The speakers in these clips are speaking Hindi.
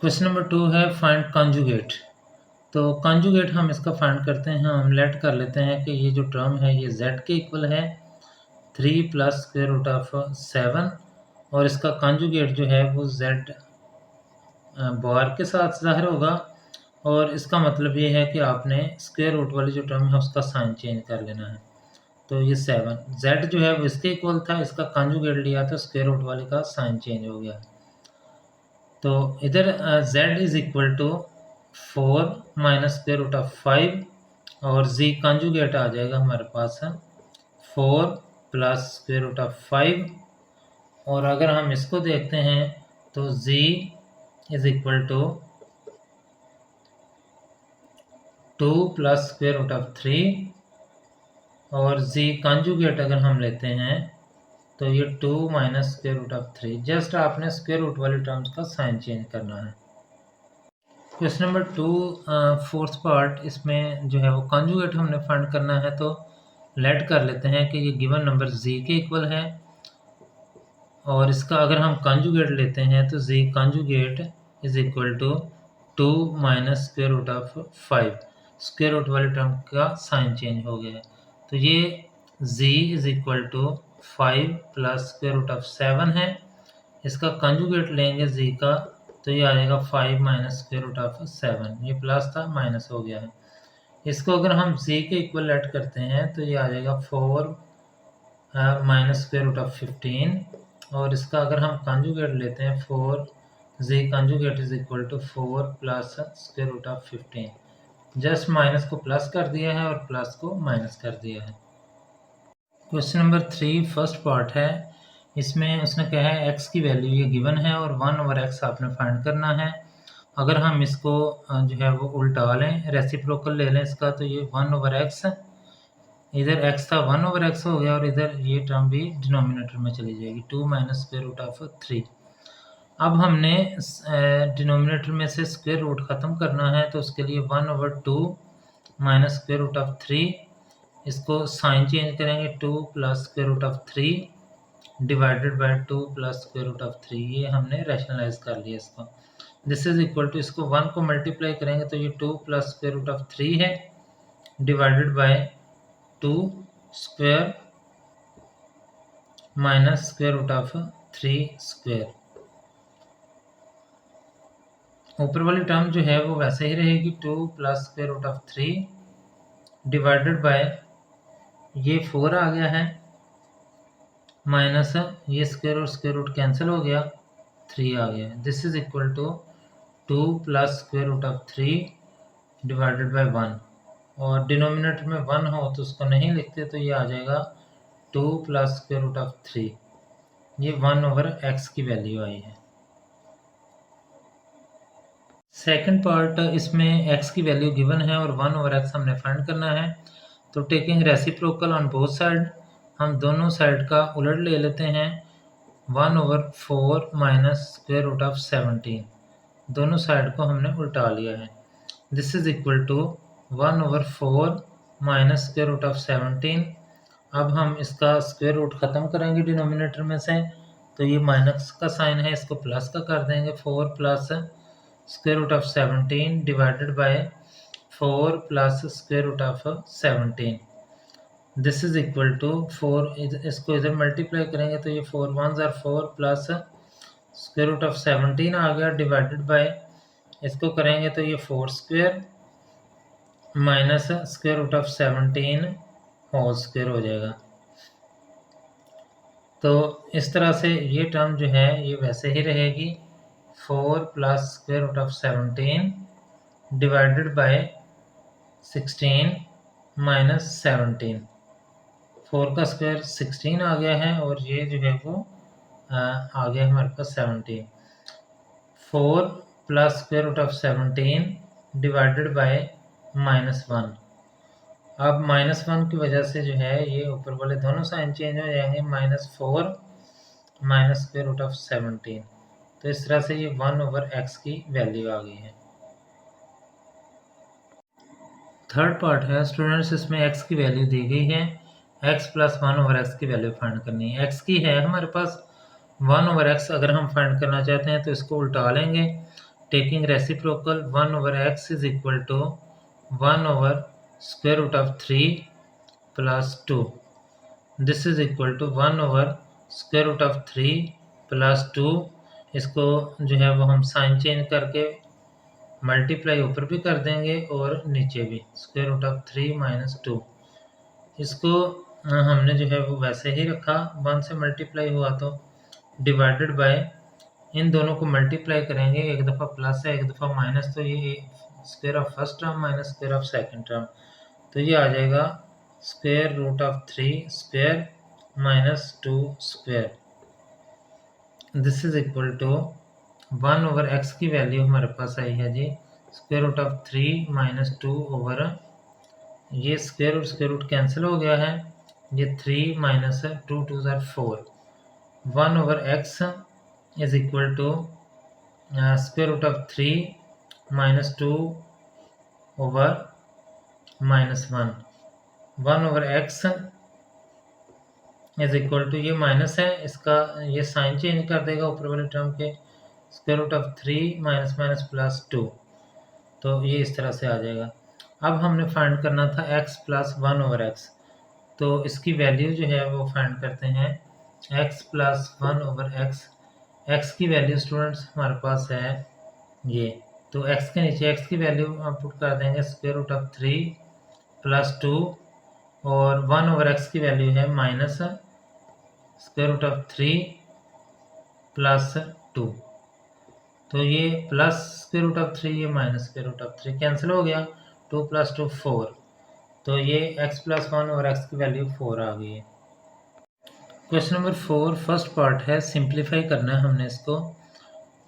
क्वेश्चन नंबर 2 है फाइंड कॉन्जुगेट। तो कॉन्जुगेट हम इसका फाइंड करते हैं। हम लेट कर लेते हैं कि ये जो टर्म है ये z के इक्वल है 3 प्लस स्क्वायर रूट ऑफ 7 और इसका कॉन्जुगेट जो है वो z बार के साथ ज़ाहिर होगा और इसका मतलब ये है कि आपने स्क्वायर रूट वाली जो टर्म है उसका साइन चेंज कर लेना है। तो ये 7 z जो है वो इसके इक्वल था, इसका कॉन्जुगेट लिया तो स्क्वायर रूट वाले का साइन चेंज हो गया। तो इधर z is equal to 4 minus square root of 5 और z कॉन्जुगेट आ जाएगा हमारे पास 4 प्लस स्क्वायर रूट ऑफ 5 और अगर हम इसको देखते हैं तो z is equal to 2 plus square root of 3 और z कॉन्जुगेट अगर हम लेते हैं तो ये 2 minus square root of 3। Just आपने स्क्वायर रूट वाले टर्म्स का साइन चेंज करना है। क्वेश्चन नंबर 2 फोर्थ पार्ट, इसमें जो है वो कॉन्जुगेट हमने फाइंड करना है। तो लेट कर लेते हैं कि ये गिवन नंबर z के इक्वल है और इसका अगर हम कॉन्जुगेट लेते हैं तो z conjugate is equal to 2 minus square root of 5। Square root वाले टर्म का साइन चेंज हो गया है। तो ये z is equal to 5 plus square root of 7 है। इसका कंजुगेट लेंगे z का तो ये आ जाएगा 5 माइनस स्क्वायर रूट ऑफ 7। ये प्लस था माइनस हो गया है। इसको अगर हम z के इक्वल लेट करते हैं तो ये आ जाएगा 4 माइनस स्क्वायर रूट ऑफ 15 और इसका अगर हम कंजुगेट लेते हैं 4 z conjugate is equal to 4 plus square root of 15। Just minus को प्लस कर दिया है और प्लस को माइनस कर दिया है। क्वेश्चन नंबर 3 फर्स्ट पार्ट है। इसमें उसने कहा है x की वैल्यू ये गिवन है और 1 ओवर x आपने फाइंड करना है। अगर हम इसको जो है वो उल्टा लें, रेसिप्रोकल ले लें इसका, तो ये 1 ओवर x, इधर x था 1 ओवर x हो गया और इधर ये टर्म भी डिनोमिनेटर में चली जाएगी 2 माइनस स्क्वायर रूट ऑफ 3। अब हमने डिनोमिनेटर में से स्क्वायर रूट ख़त्म करना है तो उसके लिए 1 over 2 minus square root of 3, इसको साइन चेंज करेंगे 2 plus square root of 3 divided by 2 plus square root of 3। ये हमने रैशनलाइज कर लिया इसको। दिस इज इक्वल टू, इसको 1 को मल्टीप्लाई करेंगे तो ये 2 प्लस स्क्वायर रूट ऑफ 3 है divided by 2 square minus square root of 3 square. ऊपर वाली टर्म जो है वो वैसे ही रहेगी 2 plus square root of 3 divided by ये 4 आ गया है माइनस ये स्क्वायर रूट कैंसिल हो गया 3 आ गया है। This is equal to 2 plus square root of 3 divided by 1 और डिनोमिनेटर में 1 हो तो उसको नहीं लिखते तो ये आ जाएगा 2 प्लस स्क्वायर रूट ऑफ 3। ये 1 ओवर x की वैल्यू आई है। सेकंड पार्ट, इसमें x की वैल्यू गिवन है और 1 ओवर x हमने फाइंड करना है। तो taking reciprocal on both side, हम दोनों साइड का उलट ले लेते हैं। 1 over 4 minus square root of 17, दोनों साइड को हमने उल्टा लिया है। This is equal to 1 over 4 minus square root of 17। अब हम इसका स्क्वायर रूट ख़त्म करेंगे डिनोमिनेटर में से, तो ये माइनस का साइन है, इसको प्लस का कर देंगे। 4 plus square root of 17 divided by 4 plus square root of 17। This is equal to 4, इसको इधर मल्टीप्लाई करेंगे तो ये 4 1 ज़ार 4 प्लस स्क्वायर रूट ऑफ 17 आ गया डिवाइडेड बाय, इसको करेंगे तो ये 4 square minus square root of 17 whole square हो जाएगा। तो इस तरह से ये टर्म जो है ये वैसे ही रहेगी 4 plus square root of 17 divided by 16 minus 17। 4 का स्क्वायर 16 आ गया है और ये जो है वो आ गया हमारे पास 17। 4 plus square root of 17 divided by -1। अब -1 की वजह से जो है ये ऊपर वाले दोनों साइन चेंज हो जाएंगे, -4 माइनस स्क्वायर रूट ऑफ 17। तो इस तरह से ये 1 ओवर x की वैल्यू आ गई है। थर्ड पार्ट है स्टूडेंट्स, इसमें x की वैल्यू दी गई है, x प्लस 1 ओवर x की वैल्यू फाइंड करनी है। x की है हमारे पास 1 ओवर x, अगर हम फाइंड करना चाहते हैं तो इसको उल्टा लेंगे taking reciprocal 1 over x is equal to 1 over square root of 3 plus 2. This is equal to 1 over square root of 3 plus 2. इसको जो है वो हम साइन चेंज करके मल्टीप्लाई ऊपर भी कर देंगे और नीचे भी स्क्वायर रूट ऑफ 3 माइनस 2. इसको हमने जो है वो वैसे ही रखा, 1 से मल्टीप्लाई हुआ तो डिवाइडेड बाय, इन दोनों को मल्टीप्लाई करेंगे, एक दफ़ा प्लस है एक दफ़ा माइनस, तो ये square of first term minus square of second term, तो ये आ जाएगा square root of 3 square minus 2 square. This is equal to 1 over x की वैल्यू हमारे पास आई है जी square root of 3 minus 2 over, ये स्क्वायर रूट कैंसिल हो गया है, ये 3 माइनस 2 2 ज़ार 4. 1 over x is equal to square root of 3 minus 2 over minus 1. 1 over x is equal to, ये माइनस है, इसका ये साइन चेंज कर देगा ऊपर वाले टर्म के, square root of 3 minus minus plus 2, तो ये इस तरह से आ जाएगा. अब हमने फाइंड करना था x प्लस 1 ओवर एक्स, तो इसकी वैल्यू जो है वो फाइंड करते हैं. x plus 1 over x, x की वैल्यू स्टूडेंट्स हमारे पास है ये, तो x के नीचे x की वैल्यू हम पुट कर देंगे स्क्वायर रूट ऑफ 3 प्लस 2, और 1 ओवर एक्स की वैल्यू है minus square root of 3 plus 2, तो ये प्लस स्क्वायर रूट ऑफ 3, ये minus square root of 3 cancel हो गया, 2 प्लस 2 4, तो ये x प्लस 1 और x की वैल्यू 4 आ गई है. क्वेश्चन नंबर 4 फर्स्ट पार्ट है, सिंप्लीफाई करना है हमने इसको,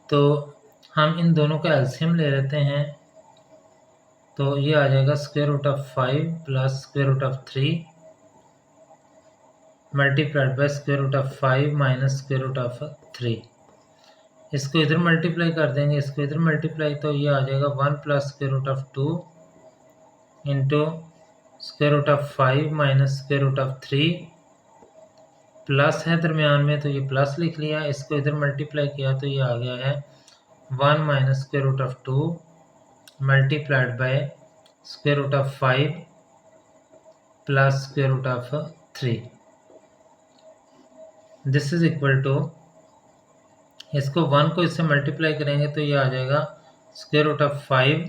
तो हम इन दोनों का एलसीएम ले लेते हैं, तो ये आ जाएगा square root of 5 plus square root of 3 multiplied by square root of 5 minus square root of 3. इसको इधर मल्टीप्लाई कर देंगे, इसको इधर मल्टीप्लाई, तो ये आ जाएगा 1 plus square root of 2 into square root of 5 minus square root of 3, plus है दरमियान में तो ये प्लस लिख लिया, इसको इधर मल्टीप्लाई किया तो ये आ गया है 1 minus square root of 2 multiplied by square root of 5 plus square root of 3. This is equal to, इसको 1 को इससे मल्टीप्लाई करेंगे तो ये आ जाएगा square root of 5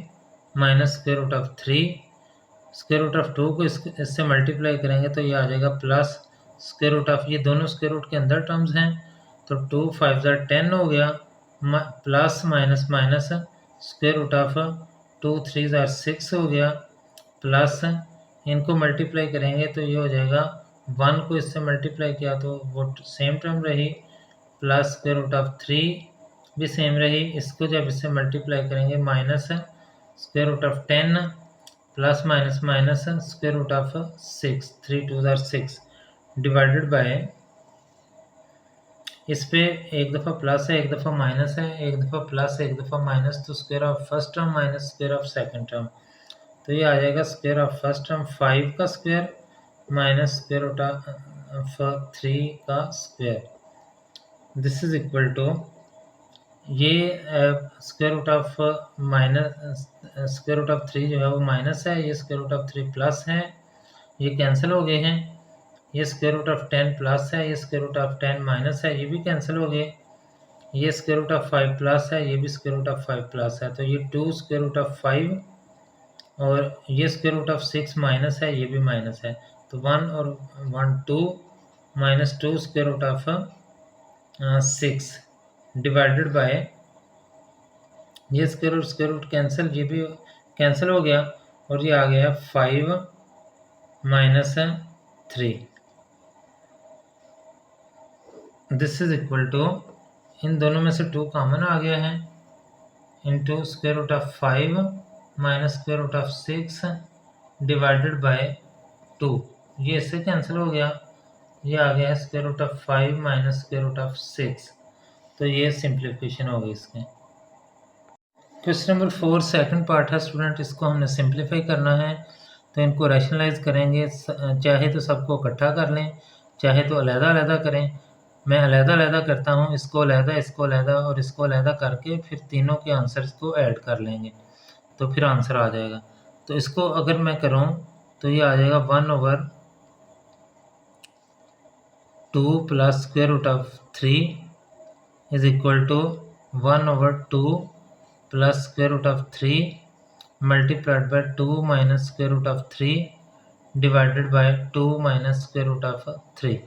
minus square root of 3, square root of 2 को इससे मल्टीप्लाई करेंगे तो ये आ जाएगा प्लस स्क्वायर रूट ऑफ, ये दोनों स्क्वायर रूट के अंदर टर्म्स हैं, तो 2 5 ज़ार 10 हो गया, plus minus minus square root of 2 3 ज़ार 6 हो गया, प्लस इनको मल्टीप्लाई करेंगे तो ये हो जाएगा, 1 को इससे मल्टीप्लाई किया तो वो सेम टर्म रही, प्लस स्क्वायर रूट ऑफ 3 भी सेम रही, इसको जब इससे मल्टीप्लाई करेंगे minus square root of 10 plus minus minus square root of 6, 3 2 ज़ार 6 डिवाइडेड बाय, इस पे एक दफ़ा प्लस है एक दफ़ा माइनस है, एक दफ़ा प्लस एक दफ़ा माइनस, तो square of first term minus square of second term, तो ये आ जाएगा स्क्वायर ऑफ फर्स्ट टर्म 5 का square minus square root of 3 का square. This is equal to, ये square root of minus square root of 3 जो है वो माइनस है, ये स्क्वायर रूट ऑफ 3 प्लस है, ये कैंसिल हो गए हैं, ये स्क्वायर रूट ऑफ 10 प्लस है, ये स्क्वायर रूट ऑफ 10 माइनस है, ये भी कैंसिल हो गए, ये स्क्वायर रूट ऑफ 5 प्लस है, ये भी स्क्वायर रूट ऑफ 5 प्लस है, तो ये 2 स्क्वायर रूट ऑफ 5 और ये स्क्वायर रूट ऑफ 6 माइनस है, ये भी माइनस है, तो 1 और 1 2 minus 2 square root of 6 divided by, ये स्क्वायर रूट कैंसिल, ये भी कैंसिल हो गया, और ये आ गया 5 minus 3. This is equal to, इन दोनों में से 2 कॉमन आ गया है, into square root of 5 minus square root of 6 divided by 2, ये इससे कैंसिल हो गया, ये आ गया है square root of 5 minus square root of 6, तो ये सिंप्लीफिकेशन हो गई इसके. क्वेश्चन नंबर 4 सेकंड पार्ट है स्टूडेंट, इसको हमने सिंप्लीफाई करना है, तो इनको रैशनलाइज करेंगे, चाहे तो सबको इकट्ठा कर लें, चाहे तो अलहदा अलहदा करें, मैं अलग-अलग करता हूँ, इसको अलग और इसको अलग करके फिर तीनों के आंसर्स को ऐड कर लेंगे, तो फिर आंसर आ जाएगा। तो इसको अगर मैं करूँ तो ये आ जाएगा 1/2 plus square root of 3 is equal to 1/2 plus square root of 3 multiplied by 2 minus square root of 3 divided by 2 minus square root of 3।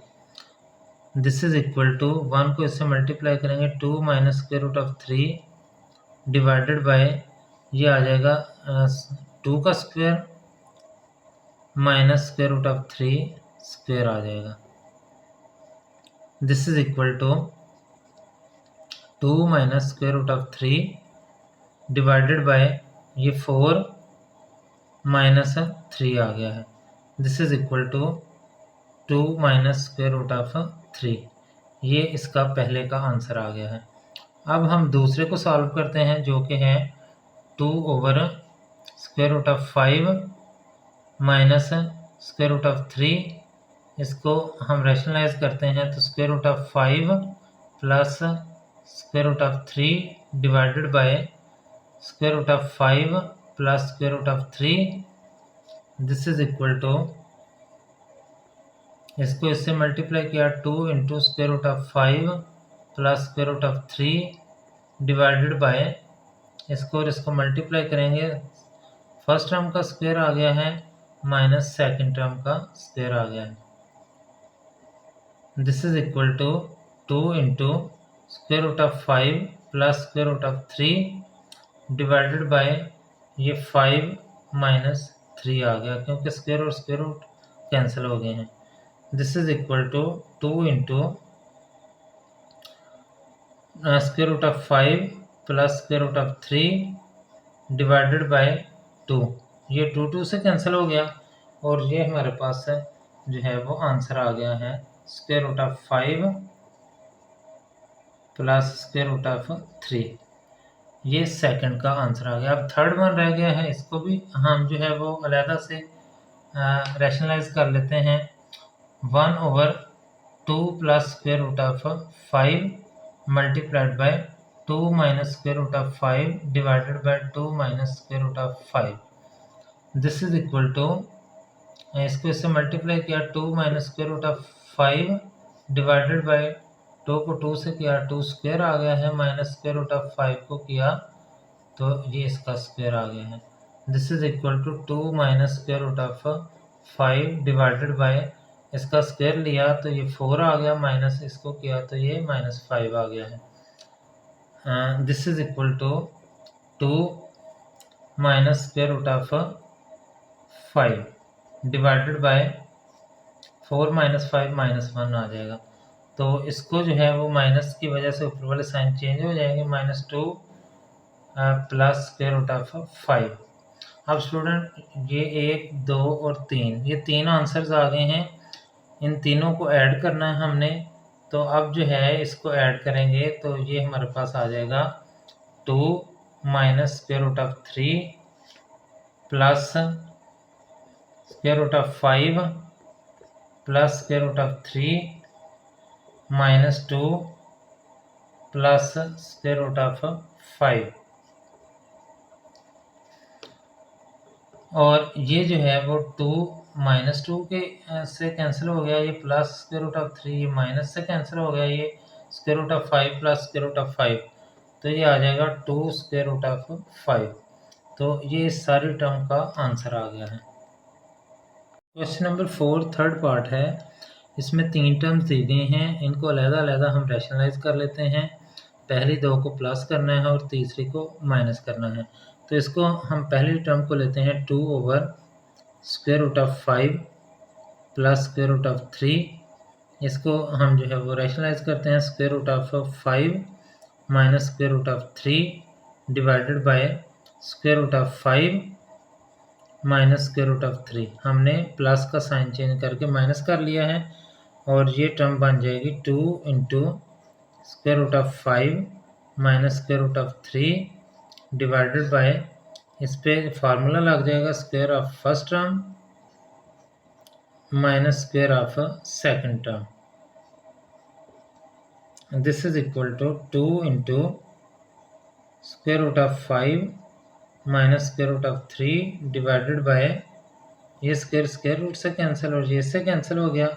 This is equal to 1 को इससे मल्टीप्लाई करेंगे 2 minus square root of 3 divided by ये आ जाएगा 2 का square minus square root of 3 square आ जाएगा। This is equal to 2 minus square root of 3 divided by ये 4 माइनस 3 आ गया है। This is equal to 2 minus square root of 3। ये इसका पहले का आंसर आ गया है। अब हम दूसरे को सॉल्व करते हैं जो कि है 2 over square root of 5 minus square root of 3। इसको हम रैशनलाइज करते हैं तो square root of 5 plus square root of 3 divided by square root of 5 plus square root of 3। This is equal to इसको इससे मल्टीप्लाई किया 2 into square root of 5 plus square root of 3 divided by इसको और इसको मल्टीप्लाई करेंगे, फर्स्ट टर्म का स्क्वायर आ गया है माइनस सेकेंड टर्म का स्क्वायर आ गया है। This is equal to 2 into square root of 5 plus square root of 3 divided by ये 5 माइनस 3 आ गया क्योंकि स्क्वायर और स्क्वायर रूट कैंसिल हो गए हैं। This is equal to 2 into square root of 5 plus square root of 3 divided by 2। ये 2 से कैंसिल हो गया और ये हमारे पास है जो है वो आंसर आ गया है square root of 5 plus square root of 3। ये सेकंड का आंसर आ गया। अब थर्ड वन रह गया है, इसको भी हम जो है वो अलग से रैशनलाइज कर लेते हैं। 1/2 plus square root of 5 multiplied by 2 minus square root of 5 divided by 2 minus square root of 5। This is equal to इसको इससे मल्टीप्लाई किया 2 minus square root of 5 divided by 2 को 2 से किया 2 स्क्वायर आ गया है, माइनस स्क्वायर रूट ऑफ 5 को किया तो ये इसका स्क्वायर आ गया है। This is equal to 2 minus square root of 5 divided by इसका स्क्वायर लिया तो ये 4 आ गया, माइनस इसको किया तो ये -5 आ गया है। This is equal to 2 minus square root of 5 divided by 4 minus 5 -1 आ जाएगा। तो इसको जो है वो माइनस की वजह से ऊपर वाले साइन चेंज हो जाएंगे, -2 प्लस स्क्वायर रूट ऑफ 5। अब स्टूडेंट ये 1, 2 और 3 ये तीन आंसर्स आ गए हैं, इन तीनों को ऐड करना है हमने। तो अब जो है इसको ऐड करेंगे तो ये हमारे पास आ जाएगा 2 minus square root of 3 plus square root of 5 plus square root of 3 -2 plus square root of 5। और ये जो है वो 2 -2 के से कैंसिल हो गया, ये plus square root of 3 minus से कैंसिल हो गया, ये square root of 5 plus square root of 5 तो ये आ जाएगा 2 स्क्वायर रूट ऑफ 5। तो ये इस सारी टर्म का आंसर आ गया है। क्वेश्चन नंबर 4 थर्ड पार्ट है। इसमें 3 टर्म्स दी गई हैं, इनको अलग-अलग हम रैशनलाइज कर लेते हैं। पहली 2 को प्लस करना है और तीसरी को माइनस करना है। तो इसको हम पहली टर्म को लेते हैं 2 over square root of 5 plus square root of 3। इसको हम जो है वो रैशनलाइज करते हैं square root of 5 minus square root of 3 divided by square root of 5 minus square root of 3। हमने प्लस का साइन चेंज करके माइनस कर लिया है और ये टर्म बन जाएगी 2 into square root of 5 minus square root of 3 divided by इस पे फार्मूला लग जाएगा square of first term minus square of second term. This is equal to 2 into square root of 5 minus square root of 3 divided by, ये स्क्वायर रूट से कैंसिल और ये इससे कैंसिल हो गया,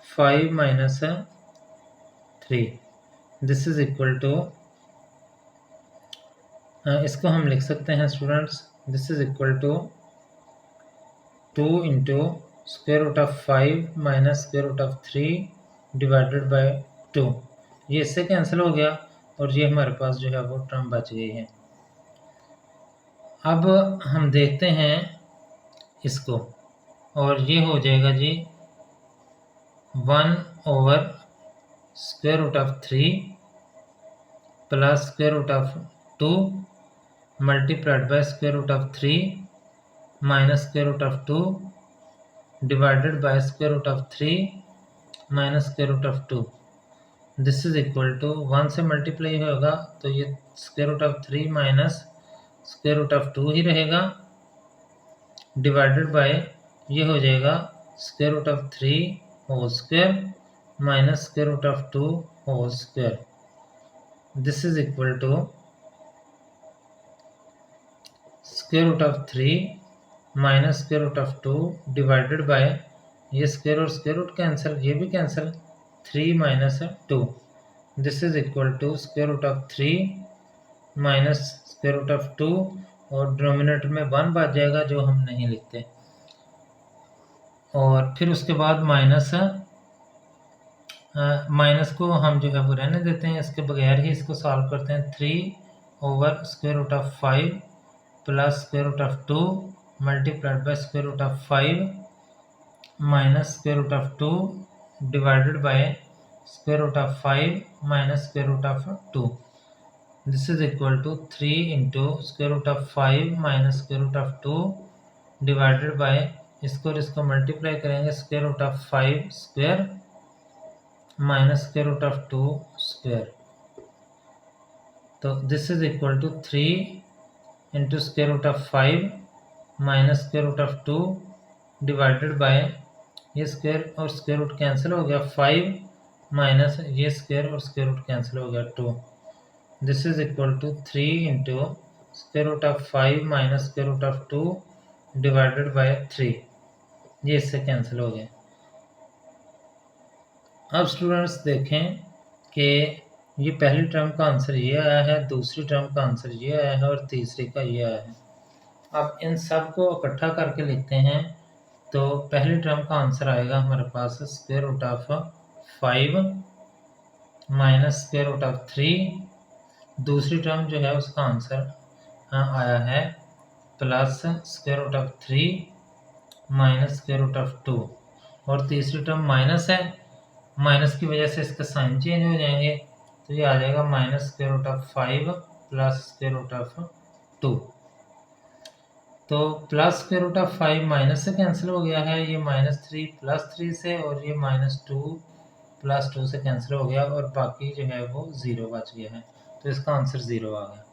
5 minus 3। This is equal to, इसको हम लिख सकते हैं students, this is equal to 2 into square root of 5 minus square root of 3 divided by 2। ये इससे कैंसिल हो गया और ये हमारे पास जो है वो टर्म बच गई है। अब हम देखते हैं इसको, और ये हो जाएगा जी 1 over square root of 3 plus square root of 2 multiplied by square root of 3 minus square root of 2 divided by square root of 3 minus square root of 2। This is equal to 1 से मल्टीप्लाई होगा तो ये square root of 3 minus square root of 2 ही रहेगा, डिवाइडेड बाय ये हो जाएगा square root of 3 whole square minus square root of 2 whole square. This is equal to square root of 3 minus square root of 2 divided by, ये स्क्वायर और स्क्वायर रूट कैंसिल, ये भी cancel, 3 minus 2। This is equal to square root of 3 minus square root of 2 और डिनोमिनेटर में 1 बच जाएगा जो हम नहीं लिखते, और फिर उसके बाद माइनस को हम जो है वो रहने देते हैं, इसके बगैर ही इसको सॉल्व करते हैं। 3 over square root of 5 plus square root of 2 multiplied by square root of 5 minus square root of 2 divided by square root of 5 minus square root of 2। This is equal to 3 into square root of 5 minus square root of 2 divided by, इसको और इसको मल्टीप्लाई करेंगे, square root of 5 square minus square root of 2 square. तो this is equal to 3 into square root of 5 minus square root of 2 divided by, ये स्क्वायर और स्क्वायर रूट कैंसिल हो गया, 5 माइनस ये स्क्वायर और स्क्वायर रूट कैंसिल हो गया, 2। This is equal to 3 into square root of 5 minus square root of 2 divided by 3, ये इससे कैंसिल हो गया। अब स्टूडेंट्स देखें कि ये पहली टर्म का आंसर ये आया है, दूसरी टर्म का आंसर ये आया है और तीसरी का ये आया है। अब इन सब को इकट्ठा करके लिखते हैं, तो पहली टर्म का आंसर आएगा हमारे पास square root of 5 minus square root of 3। दूसरी टर्म जो है उसका आंसर आया है plus square root of 3 minus square root of 2, और तीसरी टर्म माइनस है, माइनस की वजह से इसका साइन चेंज हो जाएंगे, तो ये आ जाएगा minus square root of 5 plus square root of 2। तो plus square root of 5 minus से कैंसिल हो गया है, ये -3 प्लस 3 से, और ये -2 प्लस 2 से कैंसिल हो गया, और बाकी जो है वो 0 बच गया है, तो इसका आंसर 0 आ गया।